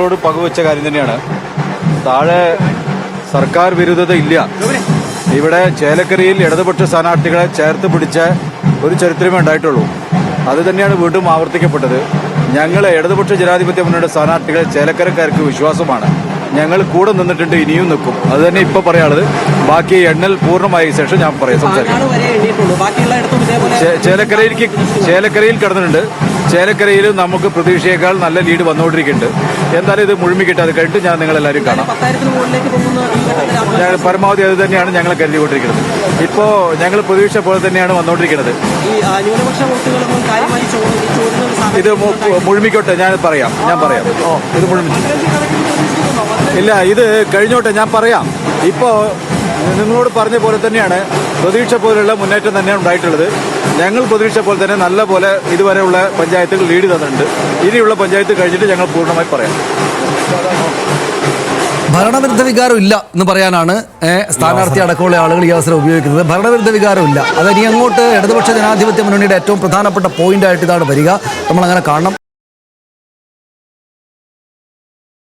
നിങ്ങളോട് പങ്കുവച്ച കാര്യം തന്നെയാണ്. താഴെ സർക്കാർ വിരുദ്ധത ഇല്ല. ഇവിടെ ചേലക്കരയിൽ ഇടതുപക്ഷ സ്ഥാനാർത്ഥികളെ ചേർത്ത് പിടിച്ച ഒരു ചരിത്രമേ ഉണ്ടായിട്ടുള്ളൂ. അത് തന്നെയാണ് വീണ്ടും ആവർത്തിക്കപ്പെട്ടത്. ഞങ്ങൾ ഇടതുപക്ഷ ജനാധിപത്യ മുന്നണിയുടെ സ്ഥാനാർത്ഥികളെ ചേലക്കരക്കാർക്ക് വിശ്വാസമാണ്. ഞങ്ങൾ കൂടെ നിന്നിട്ടുണ്ട്, ഇനിയും നിൽക്കും. അത് തന്നെ ഇപ്പൊ പറയാനുള്ളത്. ബാക്കി എണ്ണൽ പൂർണ്ണമായ ശേഷം ഞാൻ പറയാം, സംസാരിക്കും. ചേലക്കരയിൽ കിടന്നിട്ടുണ്ട്. ചേലക്കരയിൽ നമുക്ക് പ്രതീക്ഷയേക്കാൾ നല്ല ലീഡ് വന്നുകൊണ്ടിരിക്കുന്നുണ്ട്. എന്തായാലും ഇത് മുഴുമിക്കിട്ട് അത് കഴിഞ്ഞിട്ട് ഞാൻ നിങ്ങളെല്ലാവരും കാണാം. പരമാവധി അത് തന്നെയാണ് ഞങ്ങൾ കരുതിക്കൊണ്ടിരിക്കുന്നത്. ഇപ്പോൾ ഞങ്ങൾ പ്രതീക്ഷ പോലെ തന്നെയാണ് വന്നുകൊണ്ടിരിക്കുന്നത്. ഇത് മുഴുമിക്കോട്ടെ, ഞാൻ പറയാം. ഇത് മുഴുമിച്ചു ഇല്ല, ഇത് കഴിഞ്ഞോട്ടെ, ഞാൻ പറയാം. ഇപ്പോൾ നിങ്ങളോട് പറഞ്ഞ പോലെ തന്നെയാണ് പ്രതീക്ഷ പോലുള്ള മുന്നേറ്റം തന്നെയാണ് ഉണ്ടായിട്ടുള്ളത്. ഞങ്ങൾ പ്രതീക്ഷ പോലെ തന്നെ നല്ല പോലെ ഇതുവരെയുള്ള പഞ്ചായത്തുകൾ ലീഡ് തന്നിട്ടുണ്ട്. ഇനിയുള്ള പഞ്ചായത്ത് കഴിഞ്ഞിട്ട് ഞങ്ങൾ പൂർണ്ണമായി പറയാം. ഭരണവിരുദ്ധ വികാരം ഇല്ല എന്ന് പറയാനാണ് സ്ഥാനാർത്ഥി അടക്കമുള്ള ആളുകൾ ഈ അവസരം ഉപയോഗിക്കുന്നത്. ഭരണവിരുദ്ധ വികാരം ഇല്ല. അത് ഇനി അങ്ങോട്ട് ഇടതുപക്ഷ ജനാധിപത്യ മുന്നണിയുടെ ഏറ്റവും പ്രധാനപ്പെട്ട പോയിന്റ് ആയിട്ട് ഇതാണ് വരിക. നമ്മളങ്ങനെ കാണണം.